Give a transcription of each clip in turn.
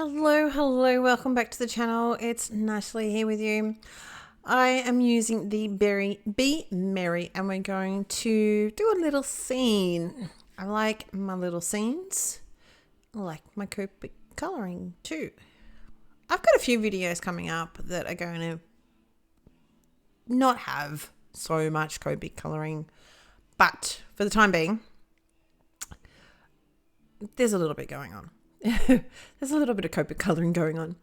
Hello, welcome back to the channel. It's Natalie here with you. I am using the Be Merry and we're going to do a little scene. I like my little scenes. I like my Copic colouring too. I've got a few videos coming up that are going to not have so much Copic colouring, but for the time being, there's a little bit going on. There's a little bit of Copic colouring going on.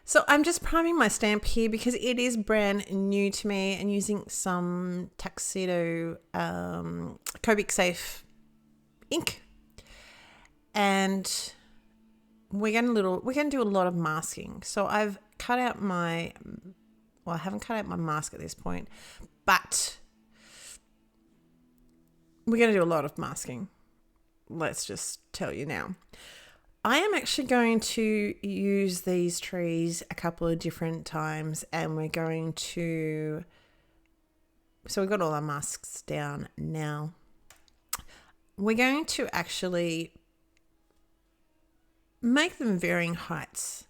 So I'm just priming my stamp here because it is brand new to me and using some Tuxedo Copic Safe ink. And we're going to do a lot of masking. So I've cut out I haven't cut out my mask at this point, but we're going to do a lot of masking. Let's just tell you now. I am actually going to use these trees a couple of different times and we're going to, so we've got all our masks down now. We're going to actually make them varying heights.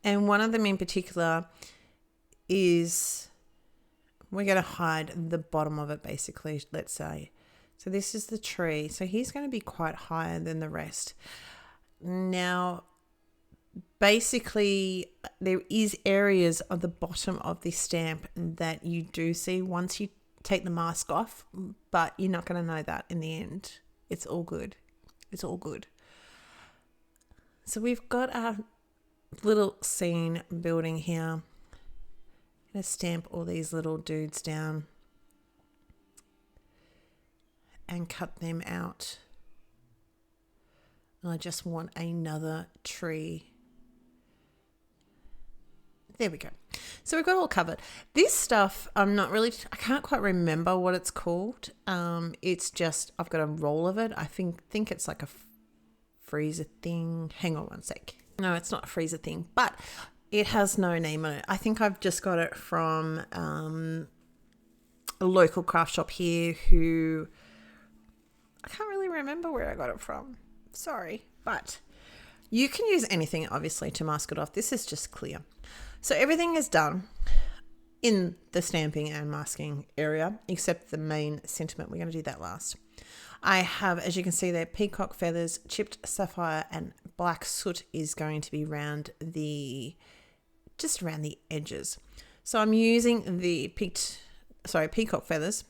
And one of them in particular is, we're going to hide the bottom of it basically, let's say. So this is the tree. So he's going to be quite higher than the rest. Now, basically, there is areas of the bottom of this stamp that you do see once you take the mask off, but you're not going to know that in the end. It's all good. It's all good. So we've got our little scene building here. I'm going to stamp all these little dudes down and cut them out. I just want another tree. There we go. So we've got it all covered. This stuff, I can't quite remember what it's called. It's just, I've got a roll of it. I think it's like a freezer thing. Hang on one sec. No, it's not a freezer thing, but it has no name on it. I think I've just got it from a local craft shop here who, I can't really remember where I got it from. Sorry, but you can use anything obviously to mask it off. This is just clear. So everything is done in the stamping and masking area except the main sentiment. We're going to do that last. I have, as you can see there, peacock feathers, chipped sapphire, and black soot is going to be just around the edges. So I'm using the peacock feathers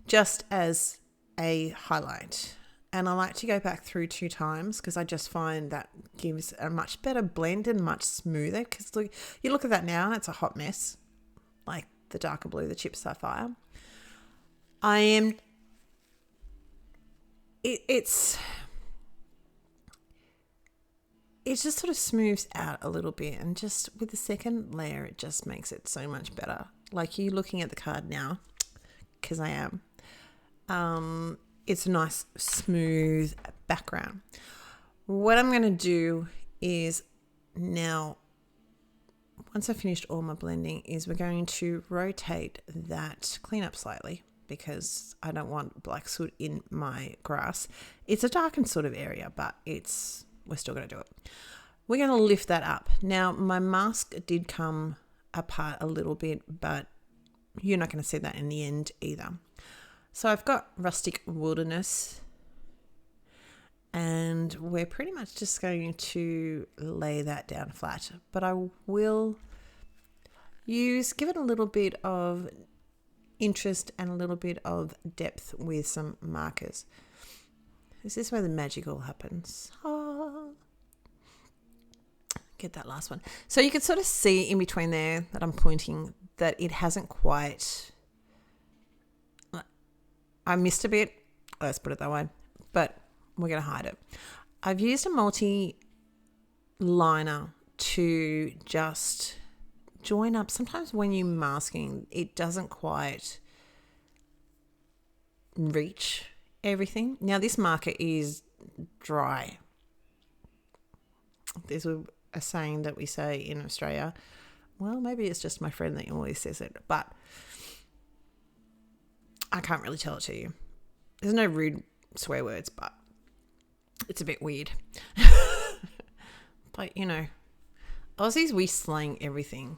just as a highlight. And I like to go back through 2 times because I just find that gives a much better blend and much smoother. Because look, you look at that now and it's a hot mess. Like the darker blue, the chip sapphire. It just sort of smooths out a little bit. And just with the second layer, it just makes it so much better. Like you looking at the card now, because I am. It's a nice smooth background. What I'm going to do is now, once I've finished all my blending, is we're going to rotate that, clean up slightly because I don't want black soot in my grass. It's a darkened sort of area, but we're still going to do it. We're going to lift that up. Now, my mask did come apart a little bit, but you're not going to see that in the end either. So I've got rustic wilderness and we're pretty much just going to lay that down flat, but I will give it a little bit of interest and a little bit of depth with some markers. This is where the magic all happens. Get that last one. So you can sort of see in between there that I'm pointing that it hasn't quite... I missed a bit, let's put it that way, but we're going to hide it. I've used a multi-liner to just join up. Sometimes when you're masking, it doesn't quite reach everything. Now this marker is dry. There's a saying that we say in Australia. Well, maybe it's just my friend that always says it, but I can't really tell it to you. There's no rude swear words, but it's a bit weird. But, Aussies, we slang everything.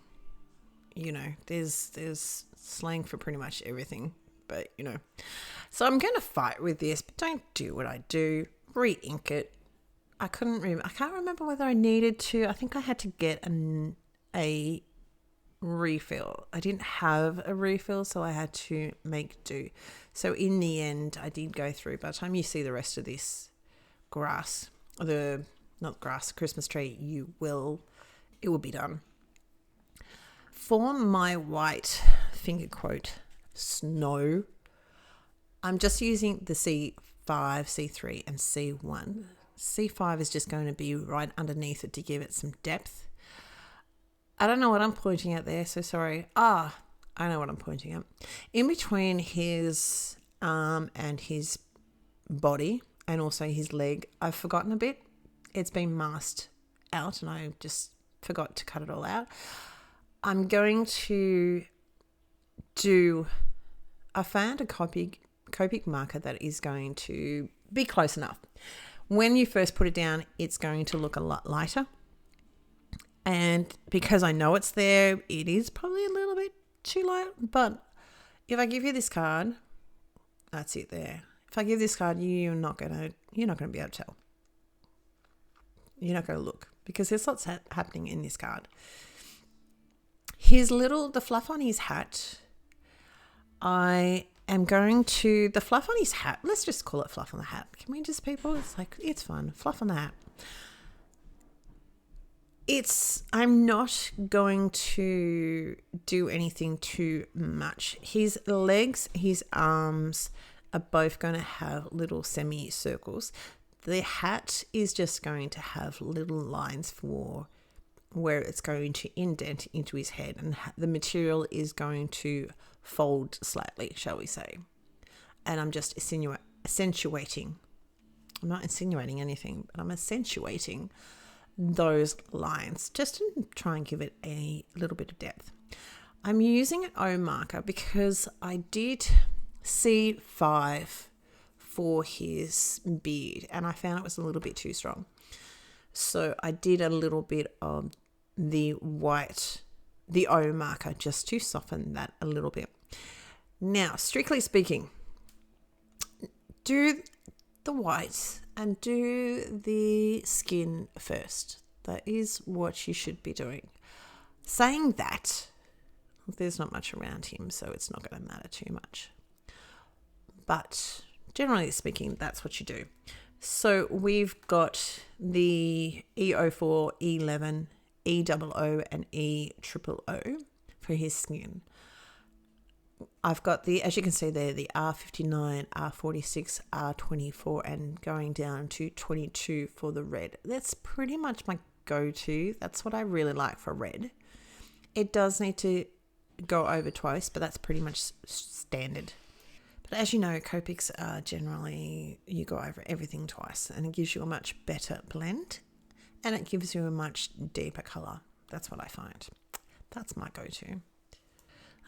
You know, there's slang for pretty much everything. But, you know. So I'm going to fight with this, but don't do what I do. Re-ink it. I can't remember whether I needed to. I think I had to get a refill. I didn't have a refill, so I had to make do. So in the end, I did go through. By the time you see the rest of this Christmas tree, it will be done. For my white finger quote snow, I'm just using the C5, C3 and C1. C5 is just going to be right underneath it to give it some depth. I don't know what I'm pointing at there, so sorry. I know what I'm pointing at. In between his arm and his body and also his leg, I've forgotten a bit. It's been masked out and I just forgot to cut it all out. I'm going to I found a Copic marker that is going to be close enough. When you first put it down, it's going to look a lot lighter. And because I know it's there, it is probably a little bit too light. But if I give you this card, that's it there. If I give this card, you're not gonna be able to tell. You're not going to look because there's lots happening in this card. The fluff on his hat, the fluff on his hat, let's just call it fluff on the hat. Can we just, people? It's fun. Fluff on the hat. I'm not going to do anything too much. His legs, his arms are both going to have little semicircles. The hat is just going to have little lines for where it's going to indent into his head, and the material is going to fold slightly, shall we say. And I'm just accentuating. I'm not insinuating anything, but I'm accentuating those lines just to try and give it a little bit of depth. I'm using an O marker because I did C5 for his beard and I found it was a little bit too strong. So I did a little bit of the O marker just to soften that a little bit. Now, strictly speaking, do the white and do the skin first. That is what you should be doing. Saying that, there's not much around him, so it's not going to matter too much. But generally speaking, that's what you do. So we've got the E04, E11, EOO, and EOO for his skin. I've got as you can see there, the R59, R46, R24, and going down to 22 for the red. That's pretty much my go-to. That's what I really like for red. It does need to go over twice, but that's pretty much standard. But as you know, Copics are generally, you go over everything twice, and it gives you a much better blend, and it gives you a much deeper colour. That's what I find. That's my go-to.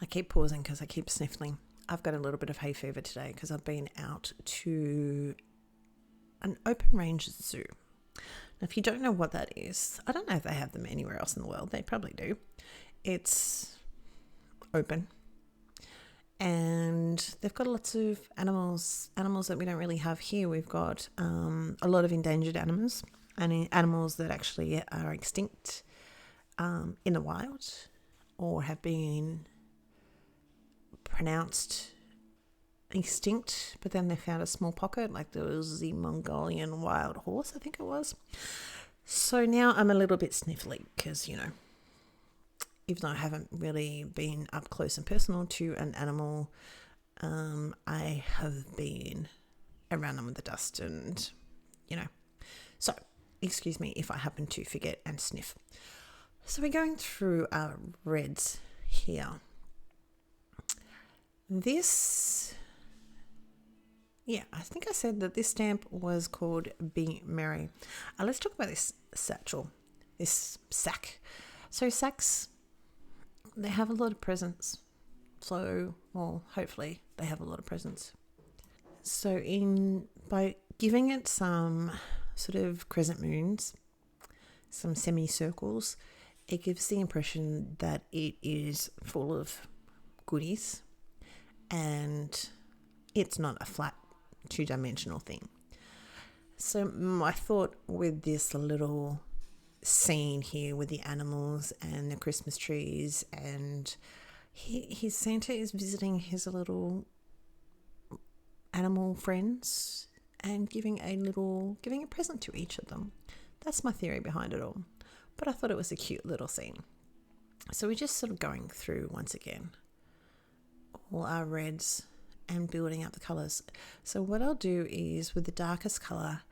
I keep pausing because I keep sniffling. I've got a little bit of hay fever today because I've been out to an open range zoo. Now, if you don't know what that is, I don't know if they have them anywhere else in the world. They probably do. It's open. And they've got lots of animals that we don't really have here. We've got a lot of endangered animals and animals that actually are extinct in the wild or have been pronounced extinct, but then they found a small pocket, like there was the Mongolian wild horse, I think it was. So now I'm a little bit sniffly because, even though I haven't really been up close and personal to an animal, I have been around them with the dust and, So, excuse me if I happen to forget and sniff. So we're going through our reds here. I think I said that this stamp was called Be Merry. Let's talk about this satchel, this sack. So sacks, they have a lot of presents. Hopefully they have a lot of presents. So by giving it some sort of crescent moons, some semicircles, it gives the impression that it is full of goodies and it's not a flat two-dimensional thing. So my thought with this little scene here with the animals and the Christmas trees, and his Santa is visiting his little animal friends and giving a present to each of them. That's my theory behind it all. But I thought it was a cute little scene. So we're just sort of going through once again all our reds and building up the colours. So what I'll do is with the darkest colour,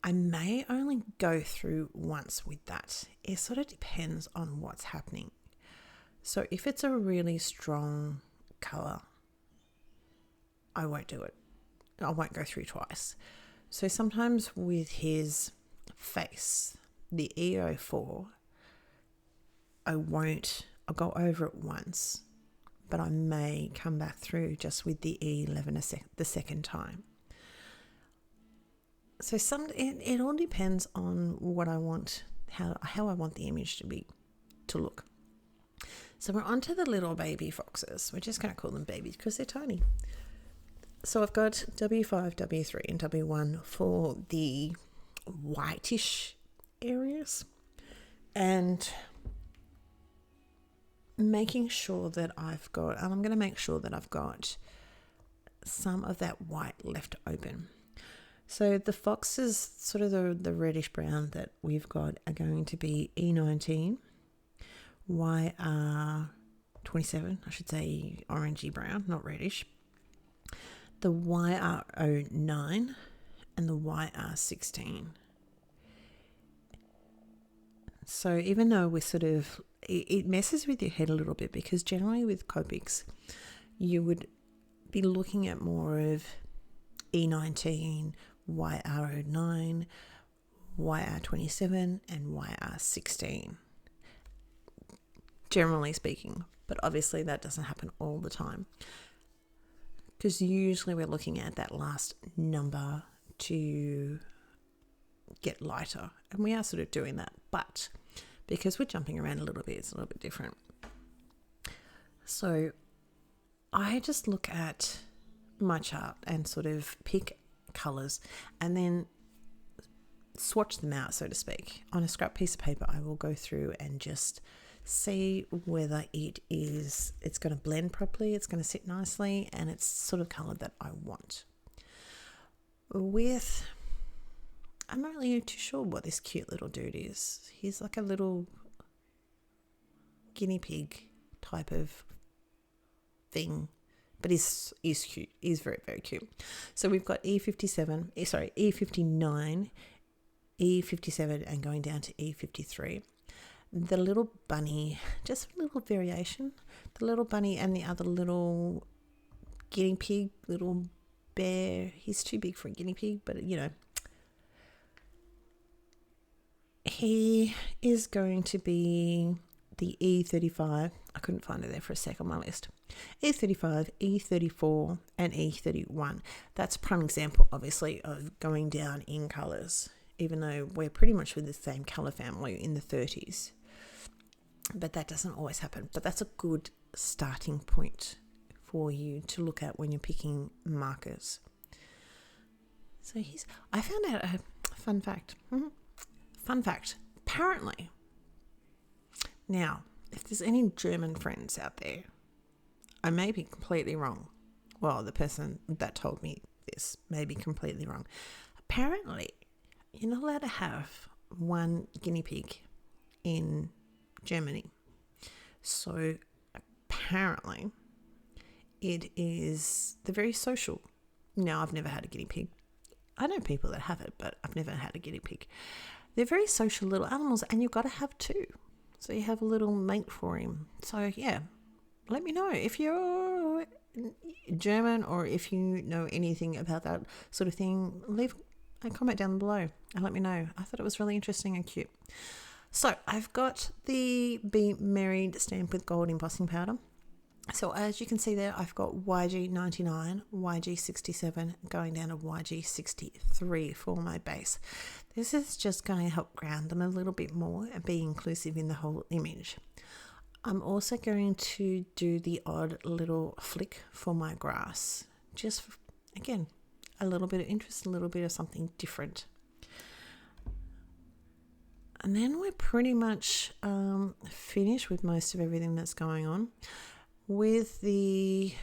I may only go through once with that. It sort of depends on what's happening. So if it's a really strong colour, I won't do it. I won't go through twice. So sometimes with his face, the EO4, I'll go over it once, but I may come back through just with the E11 the second time. So it all depends on what I want, how I want the image to look. So we're onto the little baby foxes. We're just going to call them babies because they're tiny. So I've got W5, W3 and W1 for the whitish areas, and making sure that I'm going to make sure that I've got some of that white left open. So the foxes, sort of the reddish brown that we've got, are going to be E19, YR27, I should say orangey brown, not reddish, the YR09 and the YR16. So even though we're sort of, it messes with your head a little bit, because generally with Copics, you would be looking at more of E19, YR09, YR27 and YR16, generally speaking. But obviously that doesn't happen all the time, because usually we're looking at that last number to get lighter, and we are sort of doing that, but because we're jumping around a little bit, it's a little bit different. So I just look at my chart and sort of pick colours and then swatch them out, so to speak. On a scrap piece of paper, I will go through and just see whether it's going to blend properly, it's going to sit nicely, and it's sort of colour that I want. I'm not really too sure what this cute little dude is. He's like a little guinea pig type of thing, but he's cute. He's very, very cute. So we've got E59, E57, and going down to E53. The little bunny, just a little variation. The little bunny and the other little guinea pig, little bear. He's too big for a guinea pig, but he is going to be the E35. I couldn't find it there for a sec on my list. E35, E34 and E31. That's a prime example, obviously, of going down in colours, even though we're pretty much with the same colour family in the 30s. But that doesn't always happen. But that's a good starting point for you to look at when you're picking markers. So I found out a fun fact. Fun fact. Apparently, now, if there's any German friends out there, I may be completely wrong. Well, the person that told me this may be completely wrong. Apparently, you're not allowed to have one guinea pig in Germany. So apparently they're very social. Now, I've never had a guinea pig. I know people that have it, but I've never had a guinea pig. They're very social little animals, and you've got to have two. So you have a little mate for him. So yeah, let me know if you're German or if you know anything about that sort of thing. Leave a comment down below and let me know. I thought it was really interesting and cute. So I've got the Be Married stamp with gold embossing powder. So as you can see there, I've got YG99, YG67, going down to YG63 for my base. This is just going to help ground them a little bit more and be inclusive in the whole image. I'm also going to do the odd little flick for my grass. Just, again, a little bit of interest, a little bit of something different. And then we're pretty much finished with most of everything that's going on. With the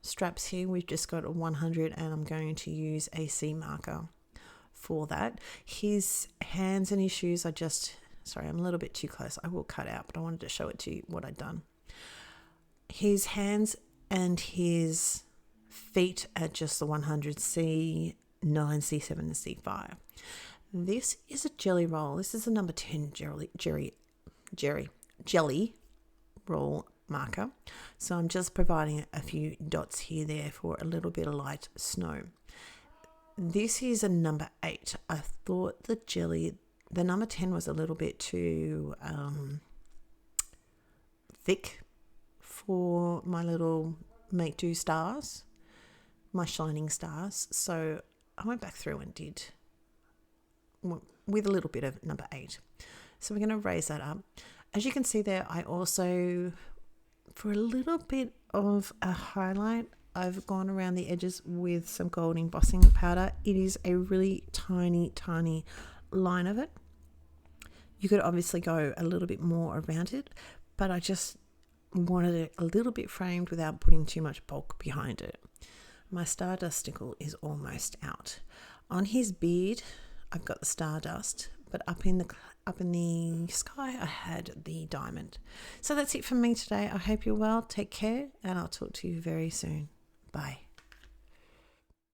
straps here, we've just got a 100 and I'm going to use a C marker for that. His hands and his shoes are just, sorry, I'm a little bit too close. I will cut out, but I wanted to show it to you what I'd done. His hands and his feet are just the 100, C9, C7 and C5. This is a jelly roll. This is a number 10 jelly roll marker. So I'm just providing a few dots here there for a little bit of light snow. This is a number 8. I thought the number 10 was a little bit too thick for my little make do stars, my shining stars. So I went back through and did with a little bit of number 8. So we're going to raise that up. As you can see there, I also, for a little bit of a highlight, I've gone around the edges with some gold embossing powder. It is a really tiny, tiny line of it. You could obviously go a little bit more around it, but I just wanted it a little bit framed without putting too much bulk behind it. My stardust stickle is almost out. On his beard, I've got the stardust, but up in the sky, I had the diamond. So that's it from me today. I hope you're well. Take care, and I'll talk to you very soon. Bye.